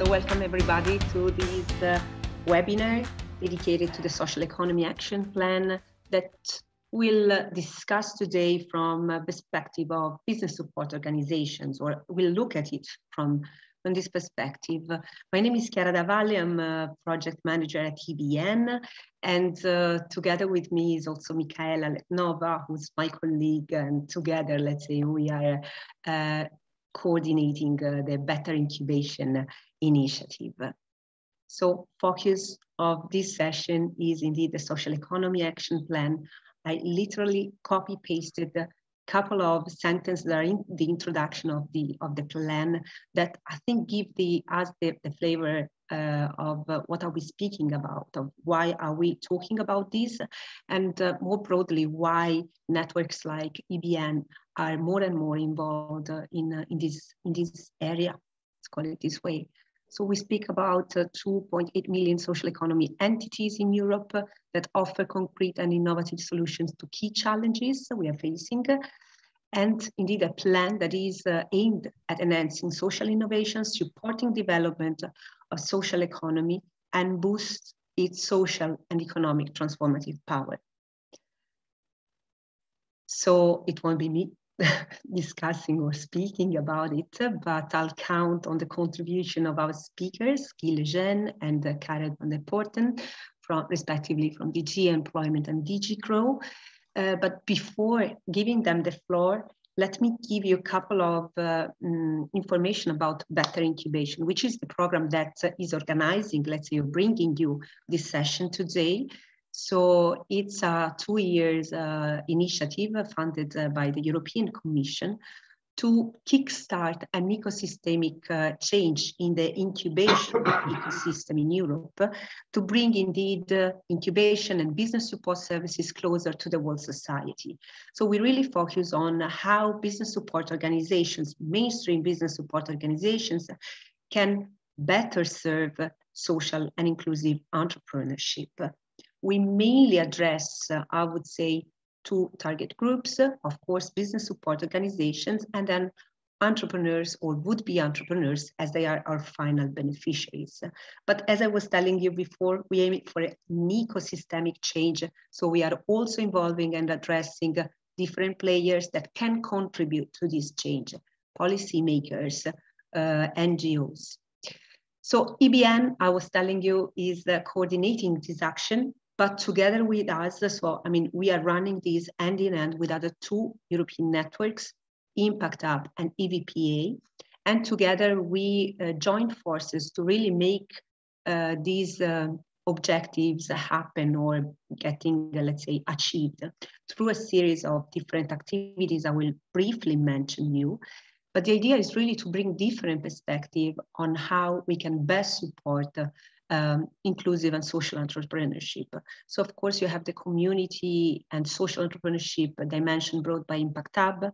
So welcome everybody to this webinar dedicated to the Social Economy Action Plan that we'll discuss today from a perspective of business support organizations, or we'll look at it from this perspective. My name is Chiara Davalle, I'm a project manager at EBN, and together with me is also Michaela Letnova, who's my colleague, and together, let's say, we are coordinating the Better Incubation initiative. So focus of this session is indeed the Social Economy Action Plan. I literally copy-pasted a couple of sentences that are in the introduction of the plan that I think give us the flavor of what are we speaking about, of why are we talking about this, and more broadly, why networks like EBN are more and more involved in this area, let's call it this way. So we speak about 2.8 million social economy entities in Europe that offer concrete and innovative solutions to key challenges we are facing. And indeed a plan that is aimed at enhancing social innovation, supporting development of social economy, and boost its social and economic transformative power. So it won't be me discussing or speaking about it, but I'll count on the contribution of our speakers, Guy Lejeune and Karel van der Poorten, respectively from DG Employment and DG Grow. But before giving them the floor, let me give you a couple of information about Better Incubation, which is the program that is organizing, let's say, bringing you this session today. So it's a 2 years initiative funded by the European Commission to kickstart an ecosystemic change in the incubation ecosystem in Europe, to bring indeed incubation and business support services closer to the whole society. So we really focus on how business support organizations, mainstream business support organizations, can better serve social and inclusive entrepreneurship. We mainly address, I would say, 2 target groups, of course, business support organizations, and then entrepreneurs or would-be entrepreneurs, as they are our final beneficiaries. But as I was telling you before, we aim for an ecosystemic change. So we are also involving and addressing different players that can contribute to this change, policymakers, NGOs. So EBN, I was telling you, is coordinating this action, but together with us, so I mean, we are running these hand in hand with other 2 European networks, Impact Hub and EVPA, and together we joined forces to really make these objectives happen or getting, let's say, achieved through a series of different activities I will briefly mention you. But the idea is really to bring different perspective on how we can best support inclusive and social entrepreneurship. So of course you have the community and social entrepreneurship dimension brought by Impact Hub,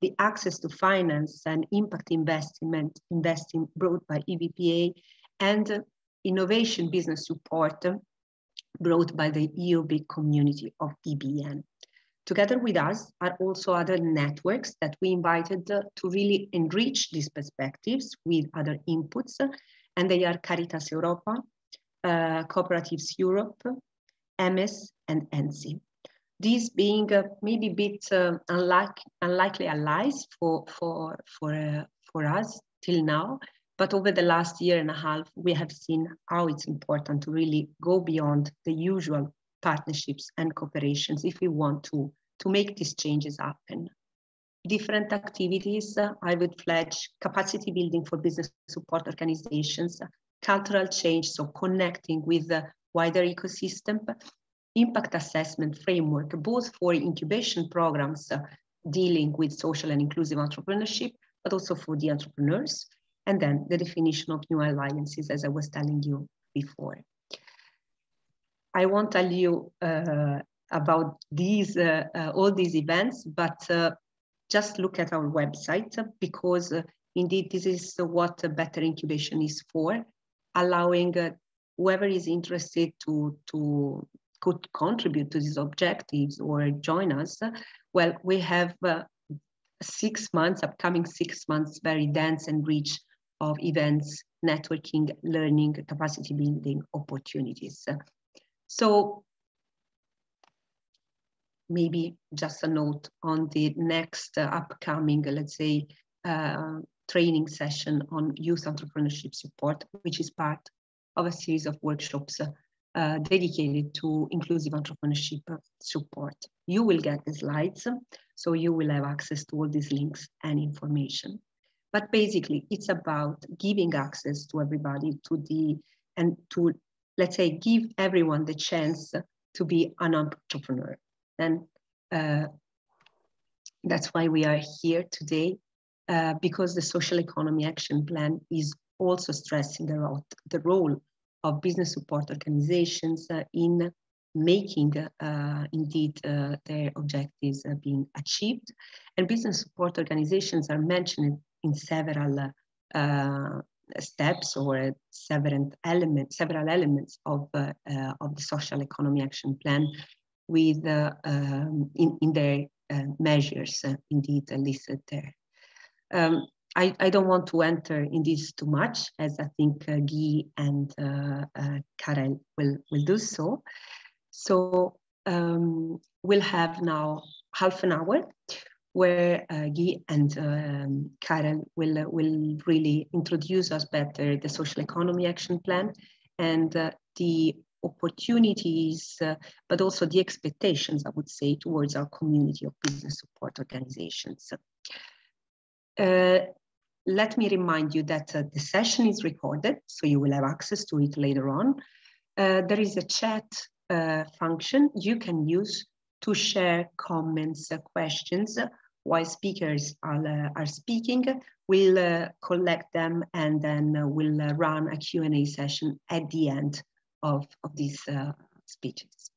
the access to finance and impact investing brought by EVPA, and innovation business support brought by the EOB community of EBN. Together with us are also other networks that we invited to really enrich these perspectives with other inputs, and they are Caritas Europa, Cooperatives Europe, MS, and ENSI. These being maybe a bit unlikely allies for us till now, but over the last year and a half, we have seen how it's important to really go beyond the usual partnerships and cooperations if we want to make these changes happen. Different activities, I would pledge capacity building for business support organizations, cultural change, so connecting with the wider ecosystem, impact assessment framework, both for incubation programs dealing with social and inclusive entrepreneurship, but also for the entrepreneurs, and then the definition of new alliances, as I was telling you before. I won't tell you about these all these events, but just look at our website, because indeed this is what Better Incubation is for, allowing whoever is interested could contribute to these objectives or join us. Well, we have 6 months, upcoming 6 months, very dense and rich of events, networking, learning, capacity building opportunities. So maybe just a note on the next upcoming, let's say, training session on youth entrepreneurship support, which is part of a series of workshops dedicated to inclusive entrepreneurship support. You will get the slides, so you will have access to all these links and information. But basically, it's about giving access to everybody and to, let's say, give everyone the chance to be an entrepreneur. And that's why we are here today, because the Social Economy Action Plan is also stressing the role of business support organizations in making indeed their objectives being achieved. And business support organizations are mentioned in several steps or several elements of the Social Economy Action Plan, with in their measures indeed listed there. I don't want to enter in this too much, as I think Guy and Karel will do so. So we'll have now half an hour where Guy and Karel will really introduce us better the Social Economy Action Plan and the opportunities, but also the expectations, I would say, towards our community of business support organizations. Let me remind you that the session is recorded, so you will have access to it later on. There is a chat function you can use to share comments, questions, while speakers are speaking. We'll collect them and then we'll run a Q&A session at the end of these speeches.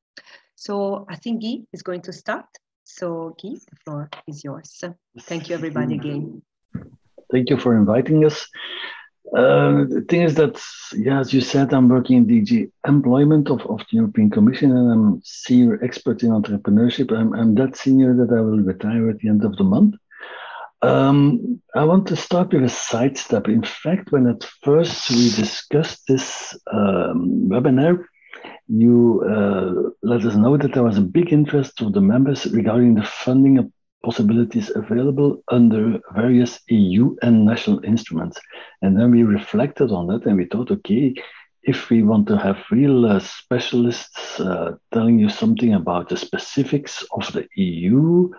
So I think Guy is going to start. So Guy, the floor is yours. Thank you everybody again. Thank you for inviting us. The thing is that, yeah, as you said, I'm working in DG Employment of the European Commission, and I'm senior expert in entrepreneurship. I'm that senior that I will retire at the end of the month. I want to start with a sidestep. In fact, when at first we discussed this webinar, you let us know that there was a big interest of the members regarding the funding possibilities available under various EU and national instruments. And then we reflected on that and we thought, okay, if we want to have real specialists telling you something about the specifics of the EU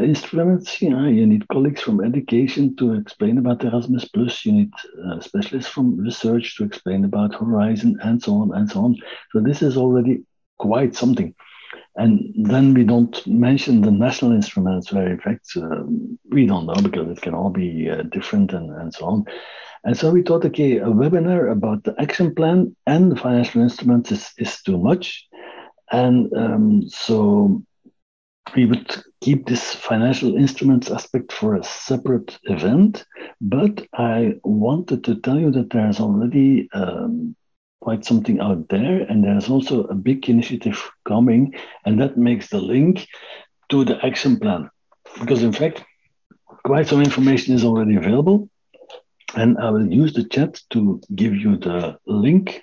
instruments, you need colleagues from education to explain about Erasmus+, you need specialists from research to explain about Horizon, and so on and so on. So this is already quite something. And then we don't mention the national instruments where in fact we don't know, because it can all be different and so on. And so we thought, okay, a webinar about the action plan and the financial instruments is too much. And so we would keep this financial instruments aspect for a separate event. But I wanted to tell you that there's already quite something out there, and there's also a big initiative coming, and that makes the link to the action plan, because in fact quite some information is already available, and I will use the chat to give you the link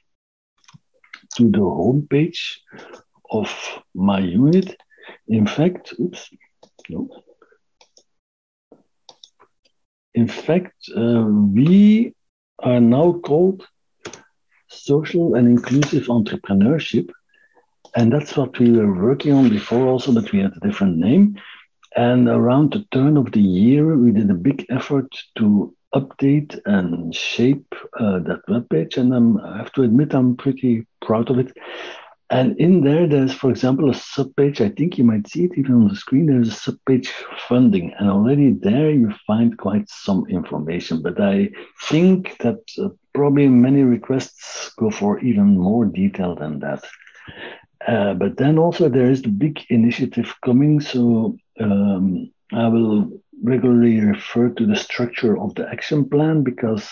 to the homepage of my unit. In fact, we are now called Social and Inclusive Entrepreneurship. And that's what we were working on before also, but we had a different name. And around the turn of the year, we did a big effort to update and shape that webpage. And I have to admit, I'm pretty proud of it. And in there's, for example, a subpage. I think you might see it even on the screen. There's a subpage funding, and already there you find quite some information. But I think that probably many requests go for even more detail than that. But then also there is the big initiative coming. So I will regularly refer to the structure of the action plan, because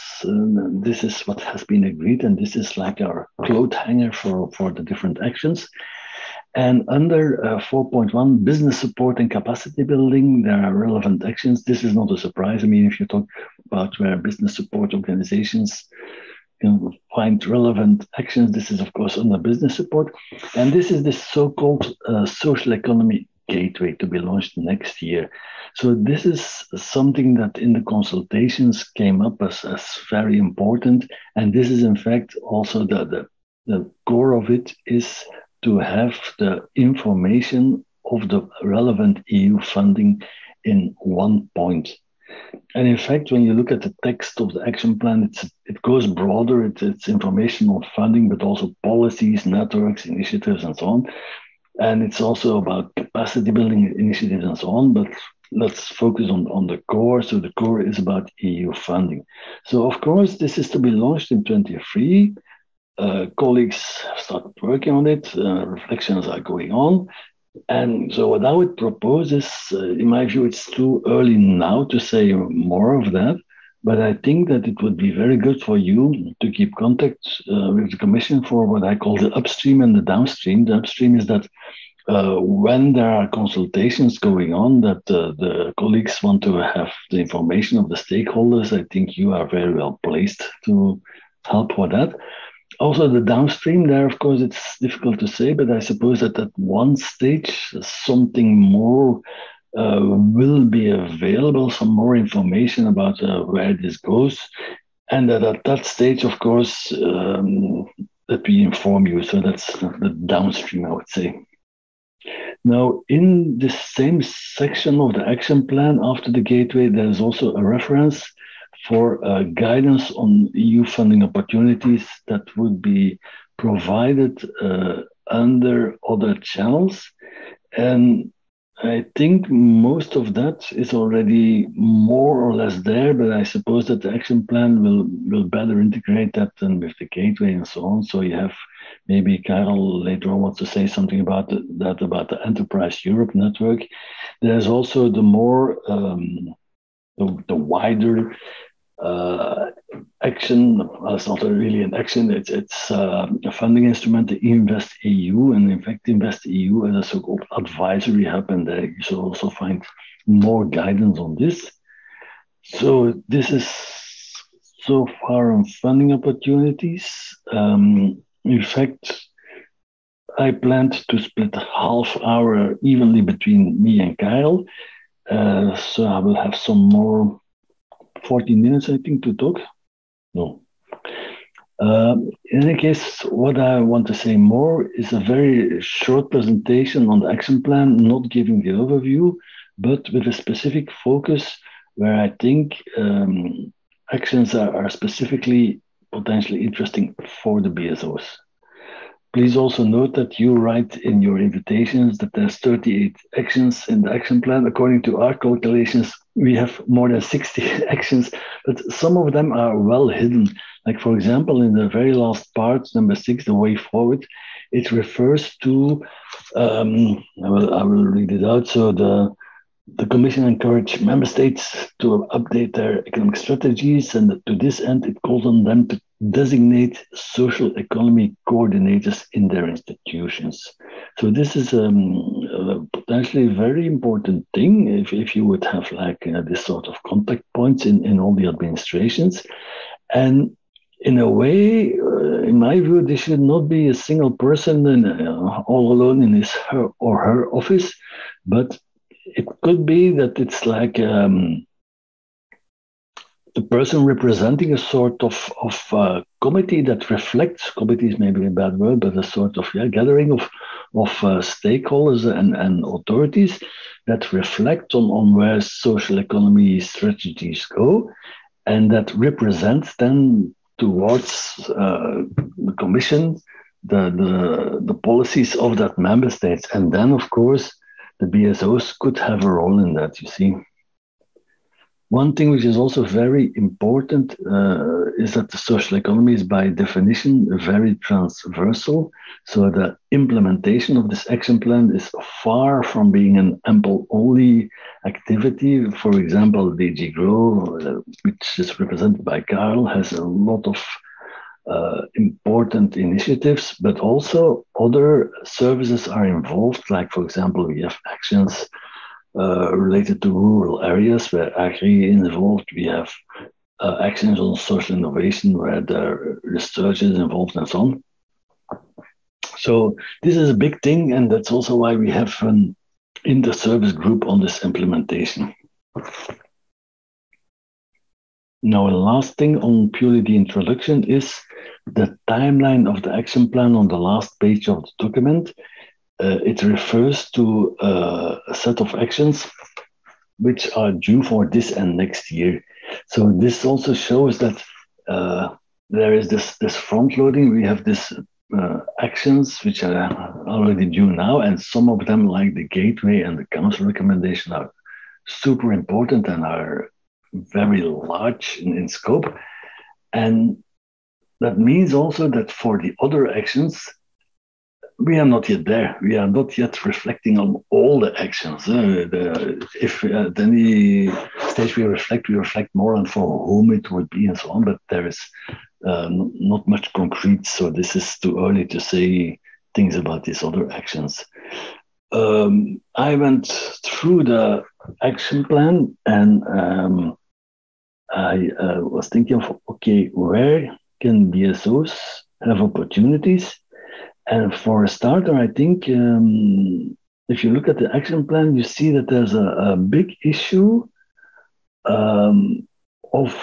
this is what has been agreed, and this is like our cloth hanger for the different actions. And under 4.1, business support and capacity building, there are relevant actions. This is not a surprise. I mean, if you talk about where business support organizations can find relevant actions, this is, of course, under business support. And this is the so-called social economy gateway to be launched next year. So this is something that in the consultations came up as very important. And this is, in fact, also the core of it is to have the information of the relevant EU funding in one point. And in fact, when you look at the text of the action plan, it goes broader. It's information on funding, but also policies, networks, initiatives, and so on. And it's also about capacity building initiatives and so on. But let's focus on the core. So the core is about EU funding. So of course, this is to be launched in 2023. Colleagues have started working on it. Reflections are going on. And so what I would propose is, in my view, it's too early now to say more of that. But I think that it would be very good for you to keep contact with the Commission for what I call the upstream and the downstream. The upstream is that when there are consultations going on, that the colleagues want to have the information of the stakeholders, I think you are very well placed to help with that. Also, the downstream there, of course, it's difficult to say, but I suppose that at one stage, something more will be available, some more information about where this goes. And that at that stage, of course, that we inform you. So that's the downstream, I would say. Now, in the same section of the action plan after the gateway, there's also a reference for guidance on EU funding opportunities that would be provided under other channels. And I think most of that is already more or less there, but I suppose that the action plan will better integrate that than with the gateway and so on. So you have maybe Karel later on wants to say something about that, about the Enterprise Europe network. There's also the more, the wider action. Well, it's not really an action, it's a funding instrument, the Invest EU, and in fact Invest EU is a so-called advisory hub, and there you should also find more guidance on this. So this is so far on funding opportunities. In fact, I planned to split half hour evenly between me and Kyle, so I will have some more 14 minutes, I think, to talk. No. In any case, what I want to say more is a very short presentation on the action plan, not giving the overview, but with a specific focus where I think actions are specifically potentially interesting for the BSOs. Please also note that you write in your invitations that there's 38 actions in the action plan. According to our calculations, we have more than 60 actions, but some of them are well hidden. Like, for example, in the very last part, number 6, the way forward, it refers to, I will read it out. So the Commission encouraged member states to update their economic strategies, and to this end, it calls on them to designate social economy coordinators in their institutions. So this is a potentially very important thing if you would have like this sort of contact points in all the administrations. And in a way, in my view, this should not be a single person all alone in his or her office, but it could be that it's like the person representing a sort of committee that reflects, committee is maybe a bad word, but a sort of gathering of stakeholders and authorities that reflect on where social economy strategies go, and that represents then towards the Commission the policies of that member states. And then, of course, the BSOs could have a role in that, you see. One thing which is also very important is that the social economy is by definition very transversal. So the implementation of this action plan is far from being an ample-only activity. For example, DG Grow, which is represented by Karel, has a lot of important initiatives, but also other services are involved. Like, for example, we have actions related to rural areas where Agri is involved. We have actions on social innovation where the research is involved and so on. So this is a big thing, and that's also why we have an inter-service group on this implementation. Now, the last thing on purely the introduction is the timeline of the action plan on the last page of the document. It refers to a set of actions which are due for this and next year. So this also shows that there is this front loading. We have this actions which are already due now, and some of them, like the gateway and the council recommendation, are super important and are very large in scope. And that means also that for the other actions, we are not yet there. We are not yet reflecting on all the actions. If at any stage we reflect more on for whom it would be and so on, but there is not much concrete. So this is too early to say things about these other actions. I went through the action plan and I was thinking of, okay, where can BSOs have opportunities? And for a starter, I think if you look at the action plan, you see that there's a big issue of,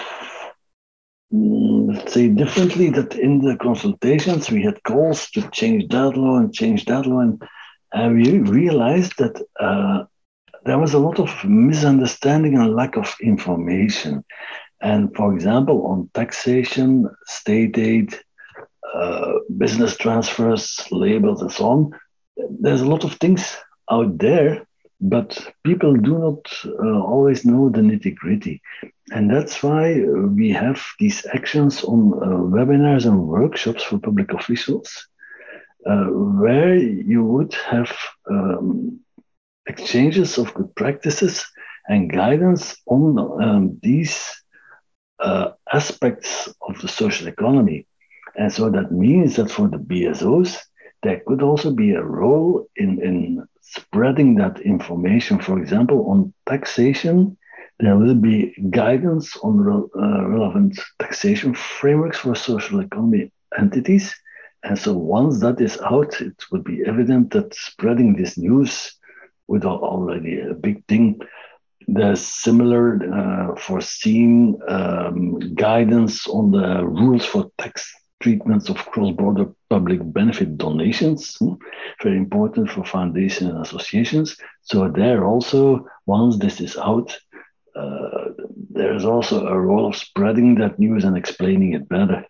let's say differently, that in the consultations we had calls to change that law and change that law. And we realized that there was a lot of misunderstanding and lack of information. And for example, on taxation, state aid, business transfers, labels, and so on, there's a lot of things out there, but people do not always know the nitty-gritty. And that's why we have these actions on webinars and workshops for public officials, where you would have exchanges of good practices and guidance on these aspects of the social economy. And so that means that for the BSOs, there could also be a role in spreading that information. For example, on taxation, there will be guidance on relevant taxation frameworks for social economy entities. And so once that is out, it would be evident that spreading this news would already a big thing. There's similar foreseen guidance on the rules for tax treatments of cross-border public benefit donations, very important for foundations and associations. So there also, once this is out, there's also a role of spreading that news and explaining it better.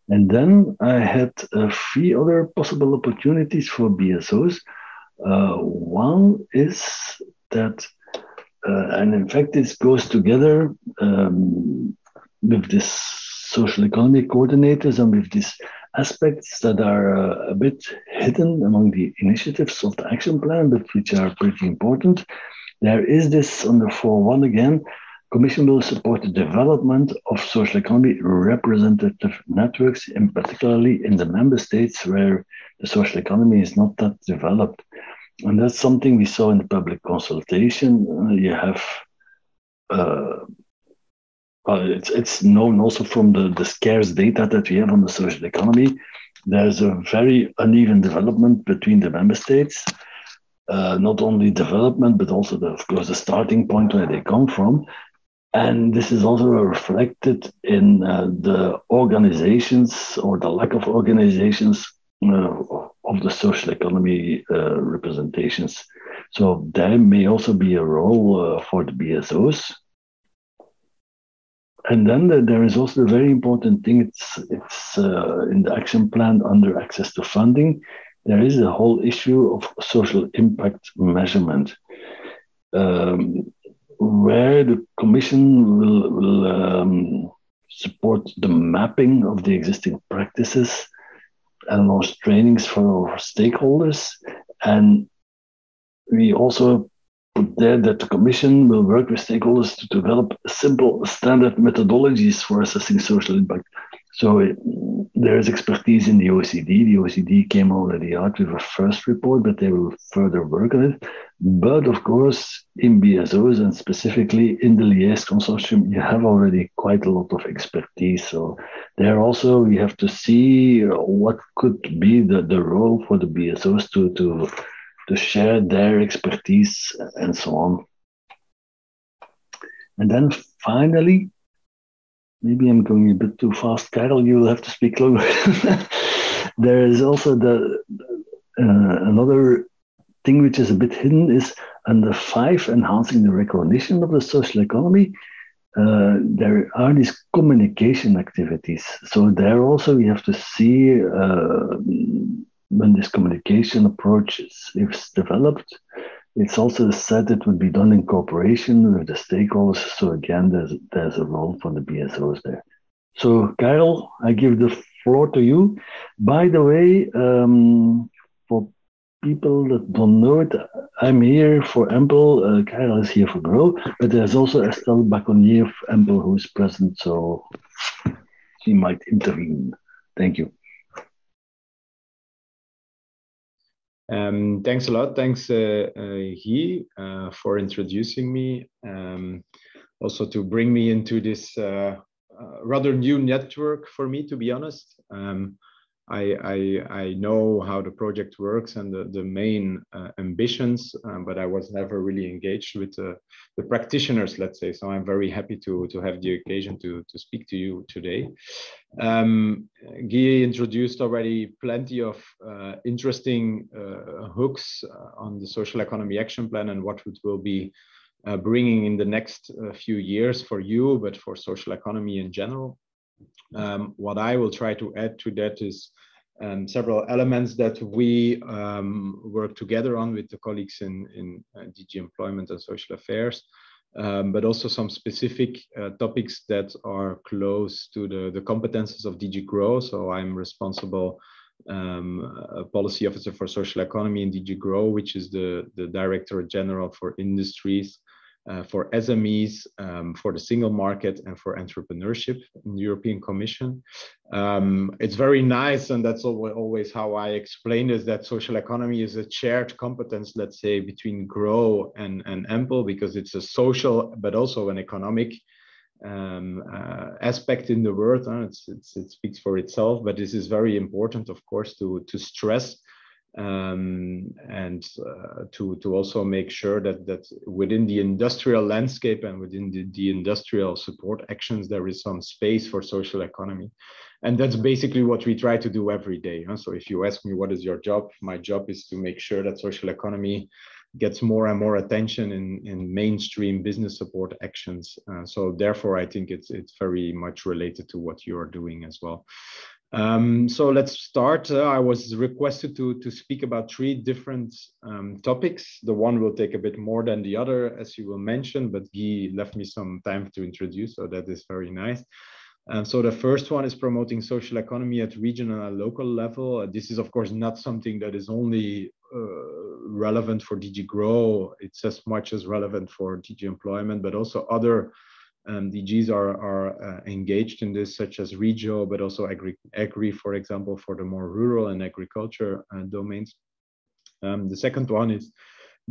And then I had 3 other possible opportunities for BSOs. One is that, and in fact, this goes together with this social economy coordinators and with these aspects that are a bit hidden among the initiatives of the action plan, but which are pretty important. There is this under 4.1 again. Commission will support the development of social economy representative networks, in particularly in the member states where the social economy is not that developed. And that's something we saw in the public consultation. You have, it's known also from the scarce data that we have on the social economy. There's a very uneven development between the member states. Not only development, but also, of course, the starting point where they come from. And this is also reflected in the organizations or the lack of organizations of the social economy representations. So there may also be a role for the BSOs. And then there is also a very important thing. It's in the action plan under access to funding. There is a whole issue of social impact measurement. Where the Commission will support the mapping of the existing practices and launch trainings for our stakeholders. And we also put there that the Commission will work with stakeholders to develop simple standard methodologies for assessing social impact. So there is expertise in the OECD. The OECD came already out with a first report, but they will further work on it. But of course, in BSOs and specifically in the Liège consortium, you have already quite a lot of expertise. So there also we have to see what could be the role for the BSOs to share their expertise and so on. And then finally, maybe I'm going a bit too fast. Karel, you will have to speak longer. There is also another thing which is a bit hidden is under 5, enhancing the recognition of the social economy. There are these communication activities. So there also we have to see when this communication approach is developed, it's also said it would be done in cooperation with the stakeholders. So again, there's a role for the BSOs there. So Karel, I give the floor to you. By the way, for people that don't know it, I'm here for Ample, Karel is here for Grow, but there's also Estelle Baconnier of Ample who is present, so she might intervene. Thank you. Thanks a lot. Thanks, Guy, for introducing me. Also to bring me into this rather new network for me, to be honest. I know how the project works and the main ambitions, but I was never really engaged with the practitioners, let's say. So I'm very happy to have the occasion to speak to you today. Guy introduced already plenty of interesting hooks on the social economy action plan and what it will be bringing in the next few years for you, but for social economy in general. What I will try to add to that is several elements that we work together on with the colleagues in DG Employment and Social Affairs, but also some specific topics that are close to the competences of DG Grow. So I'm responsible policy officer for social economy in DG Grow, which is the Director General for Industries, for SMEs, for the single market, and for entrepreneurship in the European Commission. It's very nice, and that's always how I explain this, that social economy is a shared competence, let's say, between Grow and Ample, because it's a social but also an economic aspect in the world. It speaks for itself, but this is very important, of course, to stress and to also make sure that within the industrial landscape and within the industrial support actions, there is some space for social economy. And that's basically what we try to do every day. So if you ask me, what is your job? My job is to make sure that social economy gets more and more attention in mainstream business support actions. So therefore, I think it's very much related to what you are doing as well. So let's start. I was requested to speak about 3 different topics. The one will take a bit more than the other, as you will mention, but Guy left me some time to introduce, so that is very nice. So the first one is promoting social economy at regional and local level. This is, of course, not something that is only relevant for DG Grow. It's as much as relevant for DG Employment, but also other DGs are engaged in this, such as Regio, but also Agri, for example, for the more rural and agriculture domains. The second one is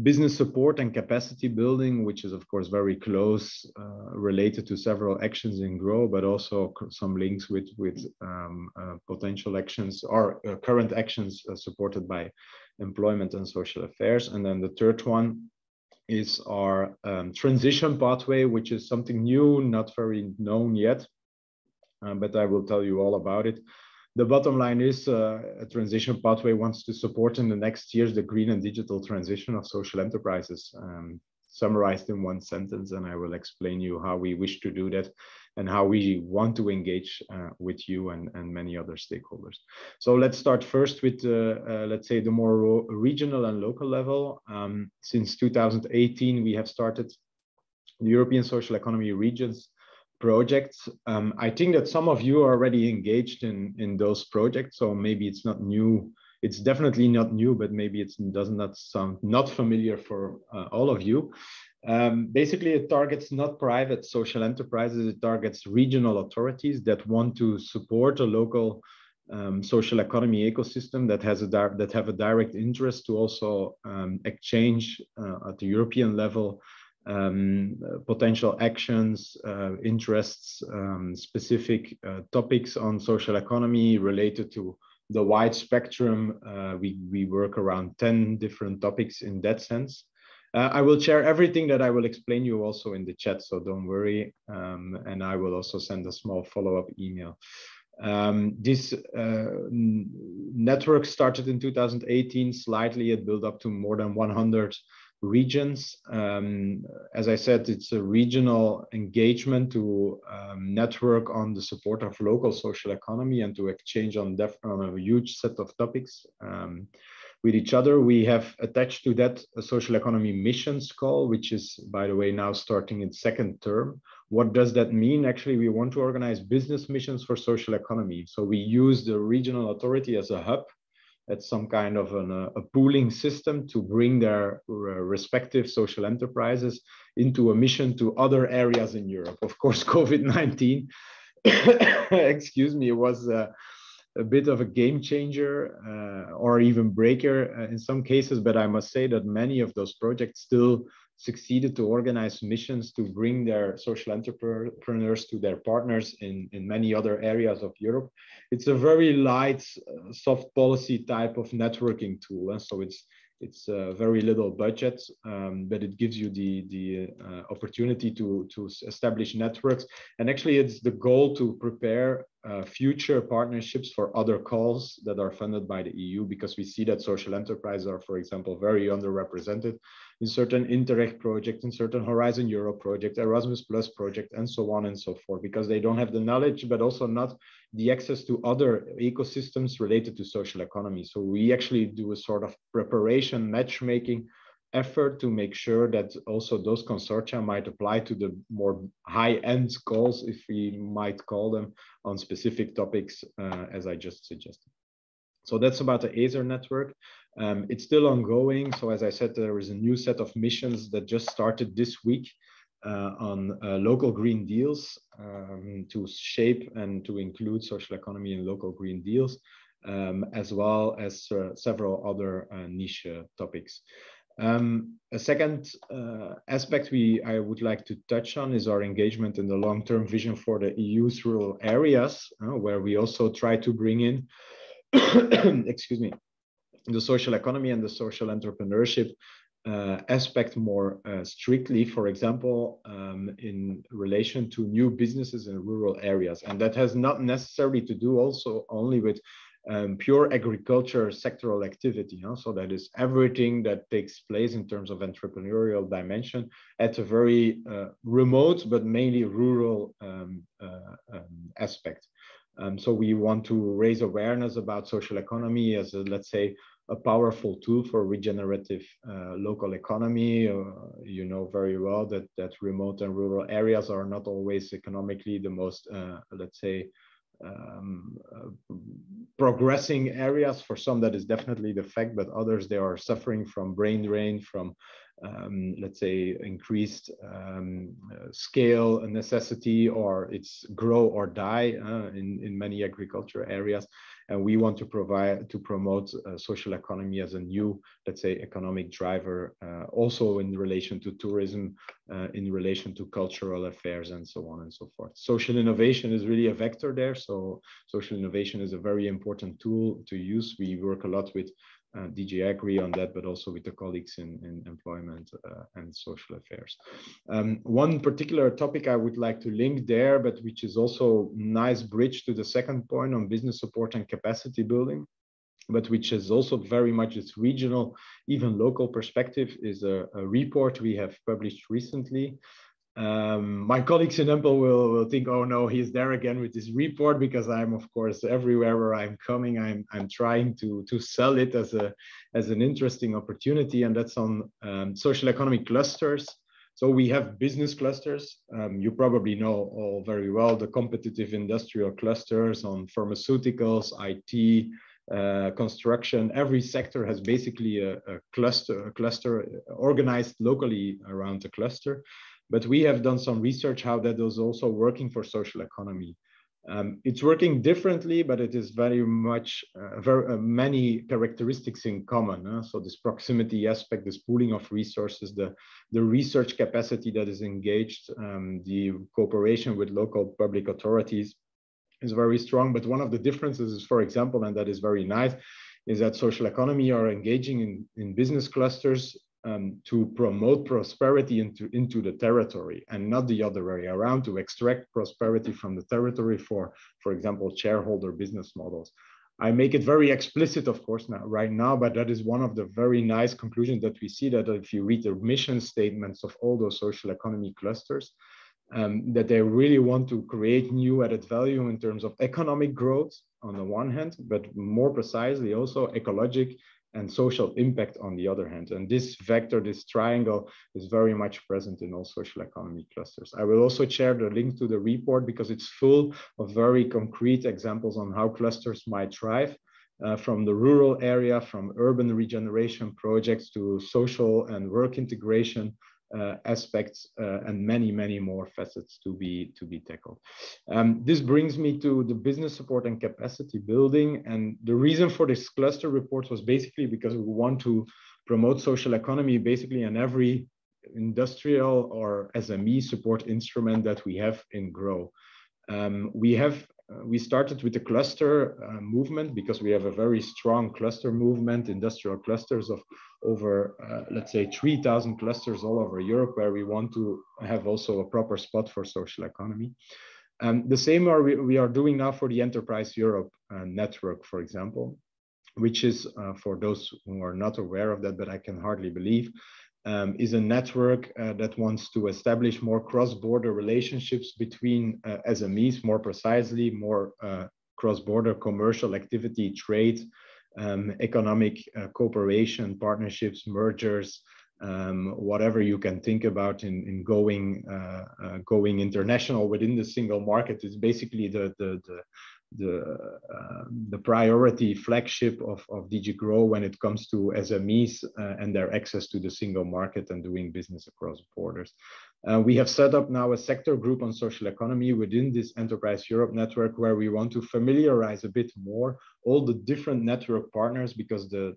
business support and capacity building, which is, of course, very close related to several actions in Grow, but also some links with potential actions or current actions supported by Employment and Social Affairs. And then the third one is our transition pathway, which is something new, not very known yet, but I will tell you all about it. The bottom line is a transition pathway wants to support in the next years the green and digital transition of social enterprises, summarized in one sentence, and I will explain you how we wish to do that and how we want to engage with you and many other stakeholders. So let's start first with, let's say, the more regional and local level. Since 2018, we have started the European Social Economy Regions projects. I think that some of you are already engaged in those projects, so maybe it's not new It's definitely not new, but maybe it does not sound not familiar for all of you. Basically, it targets not private social enterprises, it targets regional authorities that want to support a local social economy ecosystem that have a direct interest to also exchange at the European level potential actions, interests, specific topics on social economy related to the wide spectrum. We work around 10 different topics in that sense. I will share everything that I will explain you also in the chat, so don't worry. And I will also send a small follow-up email. This network started in 2018, slightly. It built up to more than 100 regions. As I said, it's a regional engagement to network on the support of local social economy and to exchange on a huge set of topics with each other. We have attached to that a social economy missions call, which is, by the way, now starting its second term. What does that mean? Actually, we want to organize business missions for social economy. So we use the regional authority as a hub. That's some kind of a pooling system to bring their respective social enterprises into a mission to other areas in Europe. Of course, COVID-19, excuse me, was a bit of a game changer or even breaker in some cases, but I must say that many of those projects still succeeded to organize missions to bring their social entrepreneurs to their partners in many other areas of Europe. It's a very light, soft policy type of networking tool. So it's very little budget, but it gives you the opportunity to establish networks. And actually, it's the goal to prepare future partnerships for other calls that are funded by the EU, because we see that social enterprises are, for example, very underrepresented in certain Interreg projects, in certain Horizon Europe projects, Erasmus Plus project, and so on and so forth, because they don't have the knowledge, but also not the access to other ecosystems related to social economy. So we actually do a sort of preparation, matchmaking effort to make sure that also those consortia might apply to the more high-end calls, if we might call them, on specific topics, as I just suggested. So that's about the ASER network. It's still ongoing. So as I said, there is a new set of missions that just started this week on local Green Deals to shape and to include social economy in local Green Deals, as well as several other niche topics. A second aspect I would like to touch on is our engagement in the long-term vision for the EU's rural areas, where we also try to bring in, excuse me, the social economy and the social entrepreneurship aspect more strictly, for example, in relation to new businesses in rural areas. And that has not necessarily to do also only with pure agriculture sectoral activity. So that is everything that takes place in terms of entrepreneurial dimension at a very remote but mainly rural aspect. So we want to raise awareness about social economy as, let's say, a powerful tool for regenerative local economy. You know very well that remote and rural areas are not always economically the most, let's say, progressing areas. For some, that is definitely the fact, but others, they are suffering from brain drain, from let's say increased scale necessity, or it's grow or die in many agriculture areas. And we want to promote social economy as a new, let's say, economic driver, also in relation to tourism, in relation to cultural affairs, and so on and so forth. Social innovation is really a vector there. So social innovation is a very important tool to use. We work a lot with DG Agri on that, but also with the colleagues in employment and social affairs. One particular topic I would like to link there, but which is also a nice bridge to the second point on business support and capacity building, but which is also very much its regional, even local perspective, is a report we have published recently. My colleagues in EMPL will think, oh no, he's there again with this report, because I'm, of course, everywhere where I'm coming, I'm trying to sell it as an interesting opportunity, and that's on social economic clusters. So we have business clusters. You probably know all very well the competitive industrial clusters on pharmaceuticals, IT, construction. Every sector has basically a cluster organized locally around a cluster. But we have done some research how that is also working for social economy. It's working differently, but it is very much many characteristics in common. So this proximity aspect, this pooling of resources, the research capacity that is engaged, the cooperation with local public authorities is very strong. But one of the differences is, for example, and that is very nice, is that social economy are engaging in business clusters to promote prosperity into the territory, and not the other way around, to extract prosperity from the territory for example, shareholder business models. I make it very explicit, of course, right now, but that is one of the very nice conclusions that we see, that if you read the mission statements of all those social economy clusters, that they really want to create new added value in terms of economic growth on the one hand, but more precisely also ecologic and social impact on the other hand. And this vector, this triangle, is very much present in all social economy clusters. I will also share the link to the report because it's full of very concrete examples on how clusters might thrive, from the rural area, from urban regeneration projects to social and work integration aspects, and many more facets to be tackled. This brings me to the business support and capacity building. And the reason for this cluster report was basically because we want to promote social economy basically in every industrial or SME support instrument that we have in GROW. We started with the cluster movement because we have a very strong cluster movement, industrial clusters of over, let's say, 3,000 clusters all over Europe, where we want to have also a proper spot for social economy. The same we are doing now for the Enterprise Europe network, for example, which is, for those who are not aware of that, but I can hardly believe, is a network that wants to establish more cross-border relationships between SMEs, more precisely, more cross-border commercial activity, trade, economic cooperation, partnerships, mergers, whatever you can think about in going international within the single market is basically the priority flagship of DG GROW when it comes to SMEs and their access to the single market and doing business across borders. We have set up now a sector group on social economy within this Enterprise Europe network, where we want to familiarize a bit more all the different network partners, because the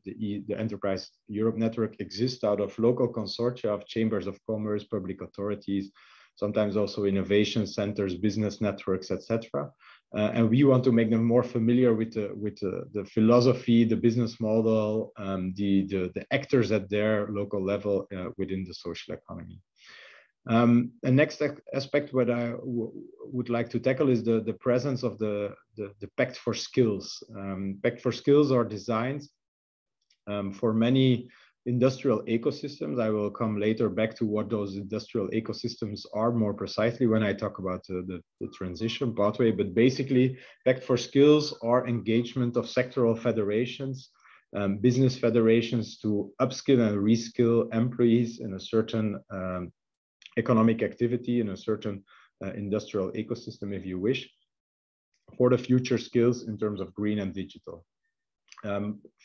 Enterprise Europe network exists out of local consortia of chambers of commerce, public authorities, sometimes also innovation centers, business networks, etc. And we want to make them more familiar with the philosophy, the business model, the actors at their local level within the social economy. The next aspect what I would like to tackle is the presence of the Pact for Skills. Pact for Skills are designed for many industrial ecosystems. I will come later back to what those industrial ecosystems are more precisely when I talk about the transition pathway. But basically, Pact for Skills are engagement of sectoral federations, business federations, to upskill and reskill employees in a certain economic activity, in a certain industrial ecosystem, if you wish, for the future skills in terms of green and digital.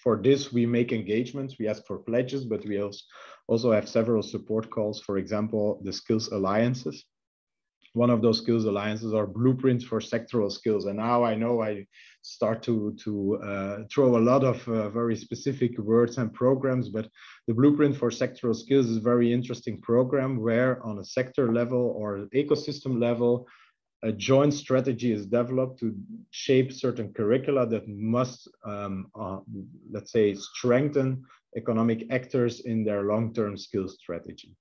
For this, we make engagements, we ask for pledges, but we also have several support calls. For example, the skills alliances. One of those skills alliances are blueprints for sectoral skills. And now I know I start to throw a lot of very specific words and programs, but the blueprint for sectoral skills is a very interesting program where on a sector level or ecosystem level, a joint strategy is developed to shape certain curricula that must, let's say, strengthen economic actors in their long-term skills strategy.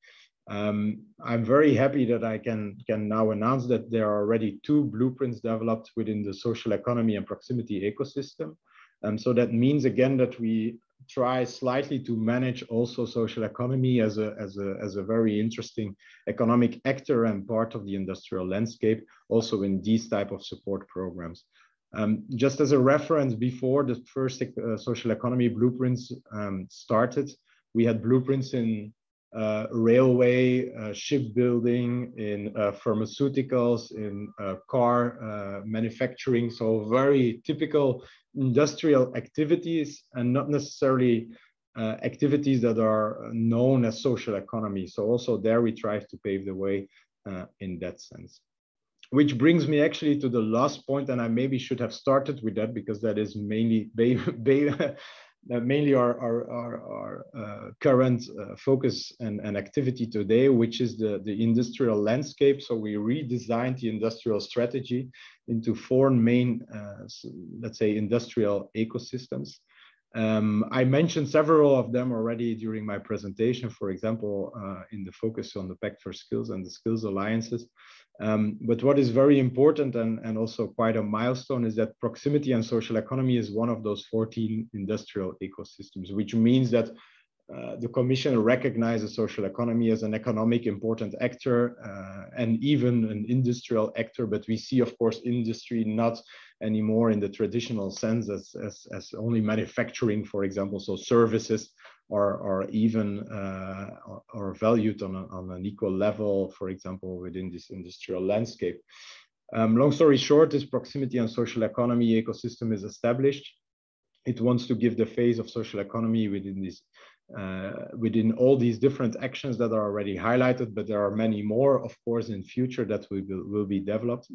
I'm very happy that I can now announce that there are already 2 blueprints developed within the social economy and proximity ecosystem. So that means again that we try slightly to manage also social economy as a very interesting economic actor and part of the industrial landscape, also in these type of support programs. Just as a reference, before the first social economy blueprints started, we had blueprints in railway, shipbuilding, in pharmaceuticals, in car manufacturing. So very typical industrial activities and not necessarily activities that are known as social economy. So also there we try to pave the way in that sense. Which brings me actually to the last point, and I maybe should have started with that because that is mainly mainly our current focus and activity today, which is the industrial landscape. So we redesigned the industrial strategy into 4 main, let's say, industrial ecosystems. I mentioned several of them already during my presentation, for example, in the focus on the Pact for Skills and the Skills Alliances. But what is very important and also quite a milestone is that proximity and social economy is one of those 14 industrial ecosystems, which means that the Commission recognizes social economy as an economic important actor and even an industrial actor, but we see, of course, industry not anymore in the traditional sense as only manufacturing, for example, so services are even are valued on an equal level, for example, within this industrial landscape. Long story short, this proximity and social economy ecosystem is established. It wants to give the face of social economy within this within all these different actions that are already highlighted, but there are many more, of course, in future that will be developed.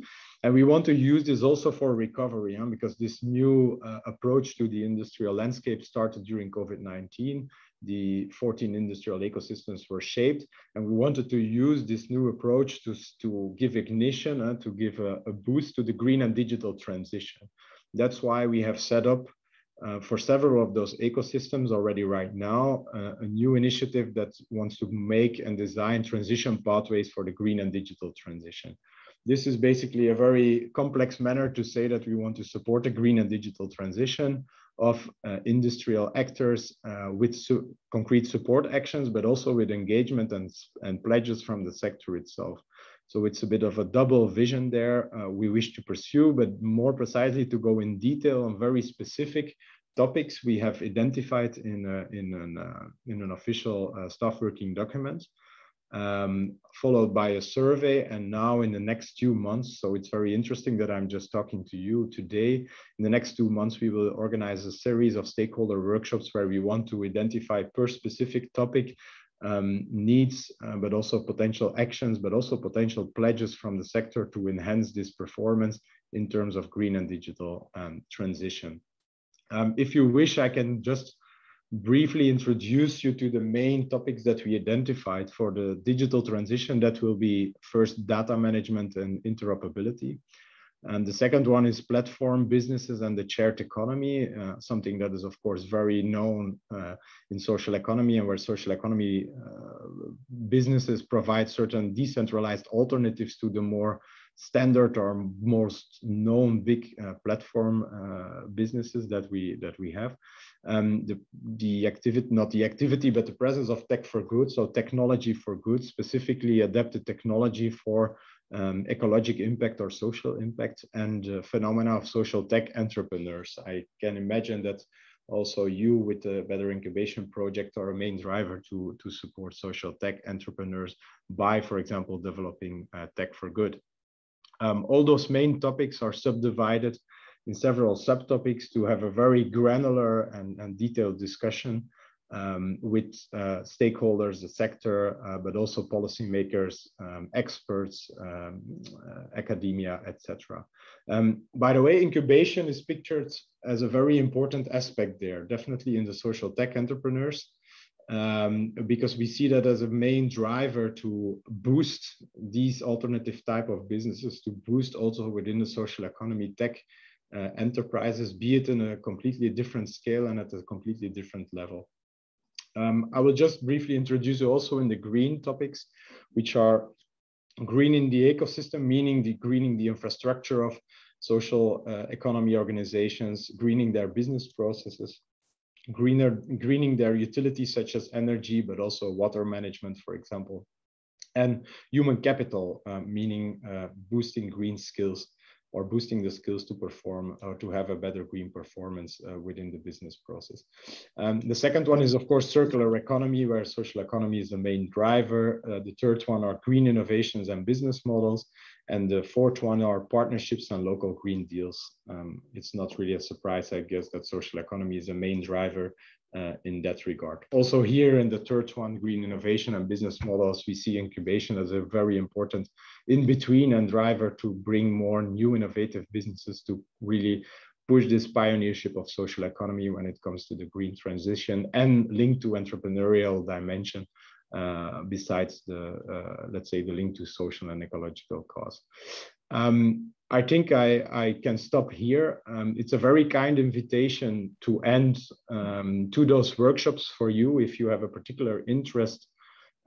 And we want to use this also for recovery, because this new approach to the industrial landscape started during COVID-19. The 14 industrial ecosystems were shaped, and we wanted to use this new approach to give ignition, to give a boost to the green and digital transition. That's why we have set up for several of those ecosystems already right now, a new initiative that wants to make and design transition pathways for the green and digital transition. This is basically a very complex manner to say that we want to support the green and digital transition of industrial actors with concrete support actions, but also with engagement and pledges from the sector itself. So it's a bit of a double vision there we wish to pursue, but more precisely to go in detail on very specific topics we have identified in an official staff working document, followed by a survey. And now in the next 2 months, so it's very interesting that I'm just talking to you today. In the next 2 months, we will organize a series of stakeholder workshops where we want to identify per specific topic needs, but also potential actions, but also potential pledges from the sector to enhance this performance in terms of green and digital transition. If you wish, I can just briefly introduce you to the main topics that we identified for the digital transition. That will be first data management and interoperability. And the second one is platform businesses and the shared economy, something that is, of course, very known in social economy, and where social economy businesses provide certain decentralized alternatives to the more standard or most known big platform businesses that we have. The activity, not the activity, but the presence of tech for good, so technology for good, specifically adapted technology for ecologic impact or social impact, and phenomena of social tech entrepreneurs. I can imagine that also you with the Better Incubation project are a main driver to support social tech entrepreneurs by, for example, developing tech for good. All those main topics are subdivided in several subtopics to have a very granular and detailed discussion with stakeholders, the sector, but also policymakers, experts, academia, etc. By the way, incubation is pictured as a very important aspect there, definitely in the social tech entrepreneurs, because we see that as a main driver to boost these alternative type of businesses, to boost also within the social economy tech enterprises, be it in a completely different scale and at a completely different level. I will just briefly introduce you also in the green topics, which are greening the ecosystem, meaning greening the infrastructure of social economy organizations, greening their business processes, greening their utilities such as energy, but also water management, for example, and human capital, meaning boosting green skills or boosting the skills to perform or to have a better green performance within the business process. The second one is, of course, circular economy, where social economy is the main driver. The third one are green innovations and business models. And the fourth one are partnerships and local green deals. It's not really a surprise, I guess, that social economy is the main driver in that regard. Also here in the third one, green innovation and business models, we see incubation as a very important in-between and driver to bring more new innovative businesses to really push this pioneership of social economy when it comes to the green transition and linked to entrepreneurial dimension. Besides the, let's say, the link to social and ecological cause. I think I can stop here. It's a very kind invitation to end to those workshops for you if you have a particular interest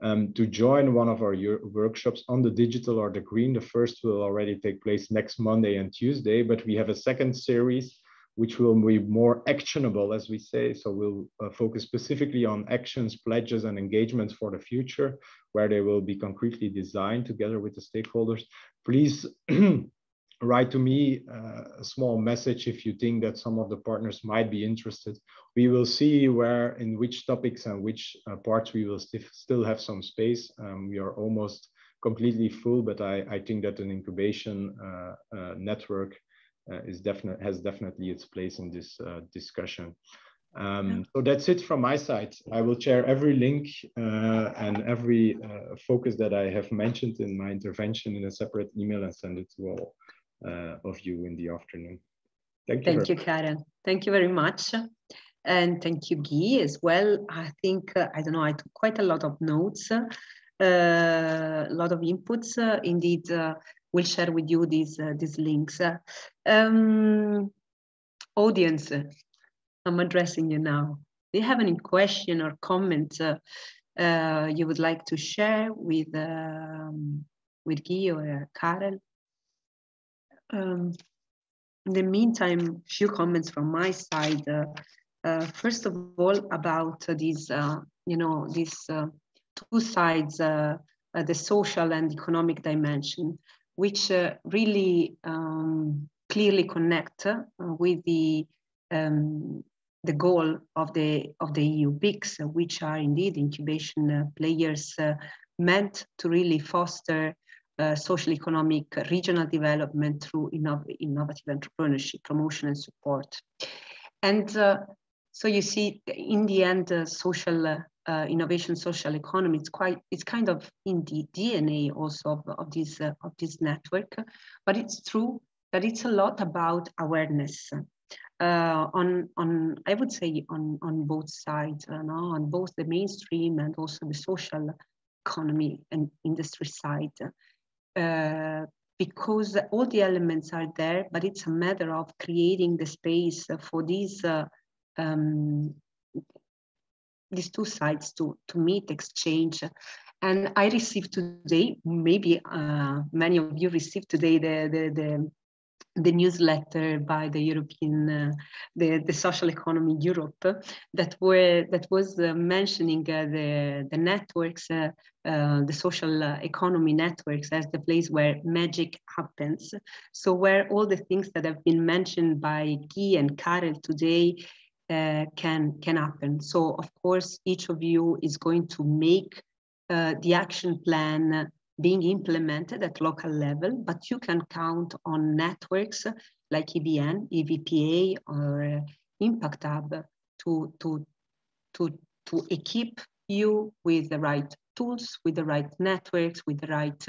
to join one of our workshops on the digital or the green. The first will already take place next Monday and Tuesday, but we have a second series which will be more actionable, as we say. So we'll focus specifically on actions, pledges, and engagements for the future, where they will be concretely designed together with the stakeholders. Please write to me a small message if you think that some of the partners might be interested. We will see where, in which topics and which parts we will still have some space. We are almost completely full, but I think that an incubation network has definitely its place in this discussion. So that's it from my side. I will share every link and every focus that I have mentioned in my intervention in a separate email and send it to all of you in the afternoon. Thank you. Thank you, Karen. Thank you very much. And thank you, Guy, as well. I think, I don't know, I took quite a lot of notes, a lot of inputs. Indeed, we'll share with you these links. Audience, I'm addressing you now. Do you have any question or comment you would like to share with Guy or Karel? In the meantime, a few comments from my side. First of all, about these, these two sides, the social and economic dimension, which really clearly connect with the goal of the EU BICs, which are indeed incubation players meant to really foster social, economic, regional development through innovative entrepreneurship, promotion and support. And so you see, in the end, social innovation, social economy, it's kind of in the DNA also of this network. But it's true that it's a lot about awareness on I would say on both sides, on both the mainstream and also the social economy and industry side. Because all the elements are there, but it's a matter of creating the space for these two sides to meet, exchange. And I received today, maybe many of you received today the newsletter by the European, the Social Economy Europe, that was mentioning the networks, the social economy networks as the place where magic happens. So where all the things that have been mentioned by Guy and Karel today can happen. So of course, each of you is going to make the action plan being implemented at local level, but you can count on networks like EBN, EVPA, or Impact Hub to equip you with the right tools, with the right networks, with the right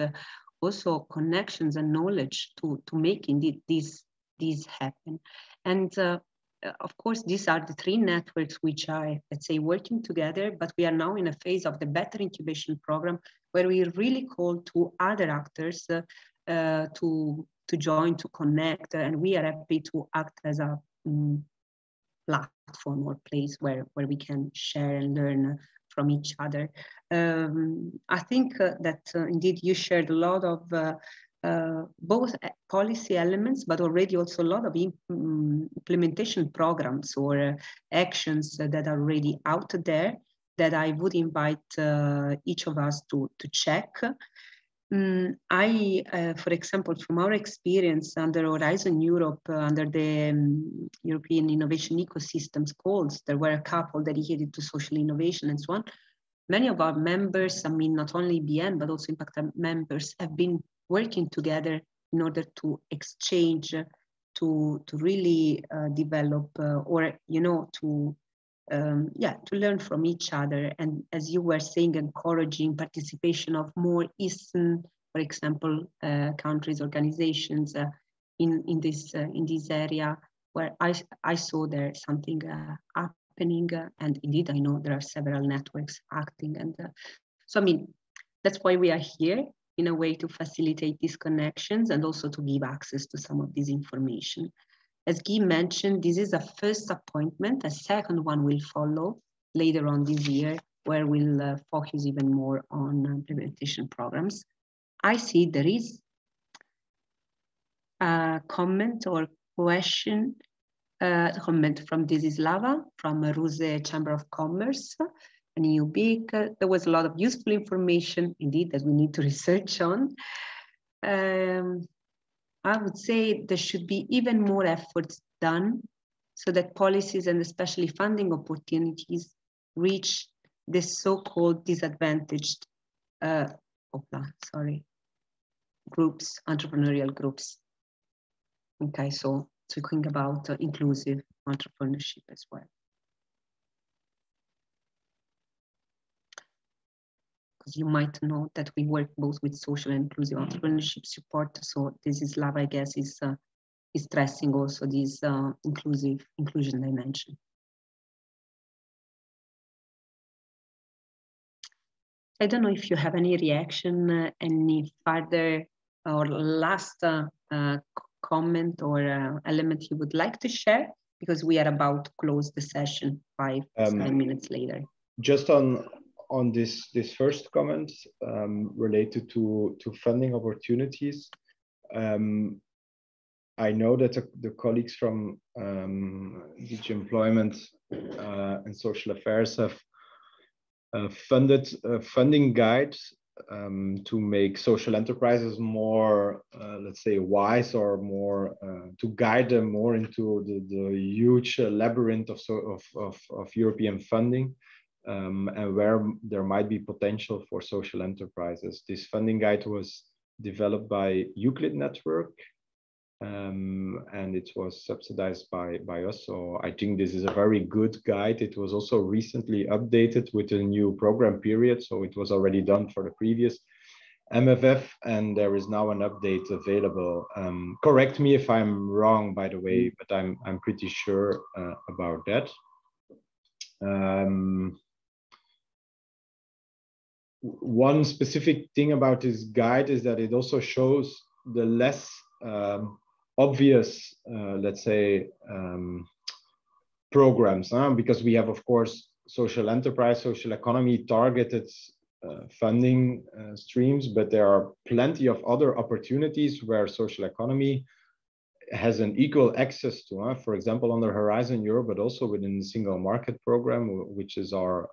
also connections and knowledge to make indeed these happen. And of course, these are the three networks which are, let's say, working together, but we are now in a phase of the Better Incubation Program where we really call to other actors to join, to connect, and we are happy to act as a platform or place where we can share and learn from each other. I think that indeed you shared a lot of both policy elements, but already also a lot of implementation programs or actions that are already out there that I would invite each of us to check. For example, from our experience under Horizon Europe, under the European Innovation Ecosystems calls, there were a couple dedicated to social innovation and so on. Many of our members, I mean, not only BN, but also Impact members have been working together in order to exchange, to really develop or, you know, to learn from each other. And as you were saying, encouraging participation of more Eastern, for example, countries, organizations in this area, where I saw there something happening, and indeed I know there are several networks acting, and so I mean that's why we are here, in a way to facilitate these connections and also to give access to some of this information. As Guy mentioned, this is a first appointment. A second one will follow later on this year, where we'll focus even more on implementation programs. I see there is a comment or question, comment from Desislava, from Ruse Chamber of Commerce, and EUBIC. There was a lot of useful information, indeed, that we need to research on. I would say there should be even more efforts done so that policies and especially funding opportunities reach the so-called disadvantaged groups, entrepreneurial groups. Okay, so talking about inclusive entrepreneurship as well. You might know that we work both with social and inclusive entrepreneurship support. So this is lab, I guess, is stressing also this inclusion dimension. I don't know if you have any reaction, any further or last comment or element you would like to share, because we are about to close the session 7 minutes later. Just on this first comment related to funding opportunities, I know that the colleagues from DG Employment and Social Affairs have funded a funding guide to make social enterprises more, let's say, wise, or more to guide them more into the huge labyrinth of European funding. And where there might be potential for social enterprises. This funding guide was developed by Euclid Network, and it was subsidized by us. So I think this is a very good guide. It was also recently updated with a new program period. So it was already done for the previous MFF, and there is now an update available. Correct me if I'm wrong, by the way, but I'm pretty sure about that. One specific thing about this guide is that it also shows the less obvious, let's say, programs, because we have, of course, social enterprise, social economy targeted funding streams, but there are plenty of other opportunities where social economy has an equal access to, for example, under Horizon Europe, but also within the Single Market Program, which is our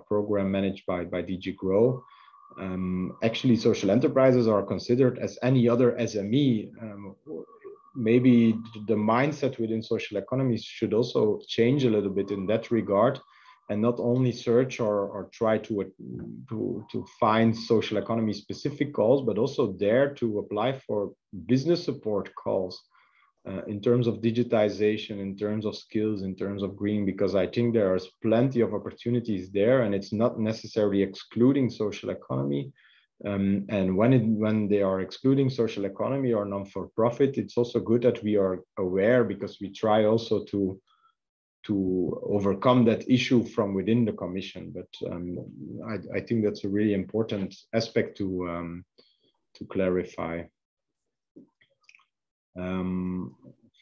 program managed by DG Grow. Actually, social enterprises are considered as any other SME. Maybe the mindset within social economies should also change a little bit in that regard, and not only search or try to find social economy specific calls, but also dare to apply for business support calls. In terms of digitization, in terms of skills, in terms of green, because I think there is plenty of opportunities there, and it's not necessarily excluding social economy. And when they are excluding social economy or non-for-profit, it's also good that we are aware, because we try also to overcome that issue from within the Commission. But I think that's a really important aspect to clarify.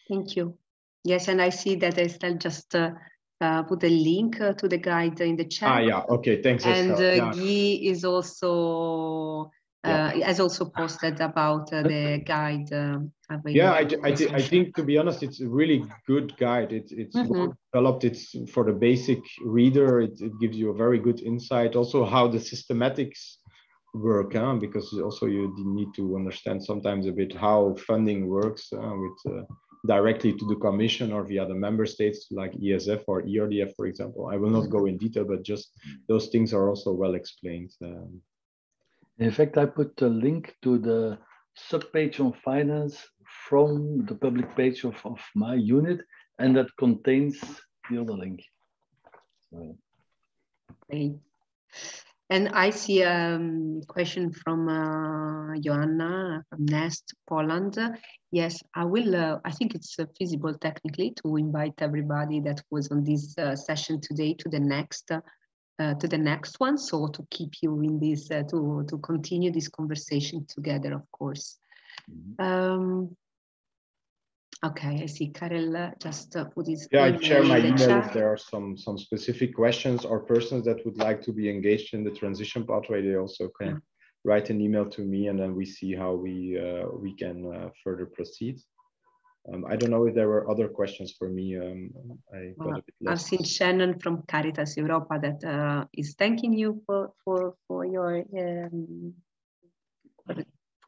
Thank you. Yes, and I see that Estelle just put a link to the guide in the chat. Yeah, okay, thanks. And Guy is also has also posted about the guide. Yeah, I think, to be honest, it's a really good guide. It's well developed. It's for the basic reader. It gives you a very good insight. Also, how the systematics work, because also you need to understand sometimes a bit how funding works with directly to the Commission or via the member states like ESF or ERDF, for example. I will not go in detail, but just those things are also well explained. In fact, I put a link to the subpage on finance from the public page of my unit, and that contains the other link. So. Great. And I see a question from Joanna from Nest, Poland. Yes, I will. I think it's feasible technically to invite everybody that was on this session today to the next one. So to keep you in this, to continue this conversation together, of course. Okay, I see Karel just put his I email share my in the email chat. if there are some specific questions or persons that would like to be engaged in the transition pathway. They also can write an email to me, and then we see how we can further proceed. I don't know if there were other questions for me. I got a bit lost. I've seen Shannon from Caritas Europa that is thanking you for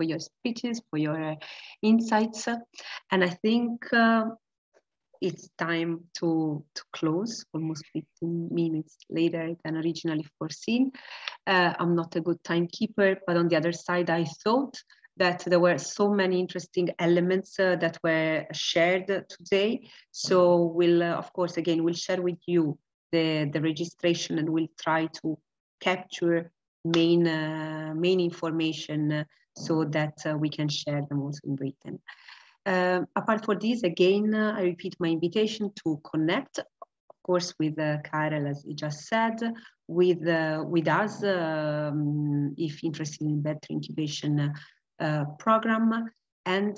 your speeches, for your insights, and I think it's time to close, almost 15 minutes later than originally foreseen. I'm not a good timekeeper, but on the other side, I thought that there were so many interesting elements that were shared today. So we'll, of course, again, we'll share with you the registration, and we'll try to capture main information so that we can share them also in written. Apart from this, again, I repeat my invitation to connect, of course, with Karel, as he just said, with us, if interested in better incubation program. And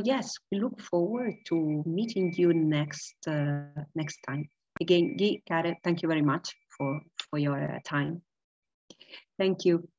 yes, we look forward to meeting you next time. Again, Guy, Karel, thank you very much for your time. Thank you.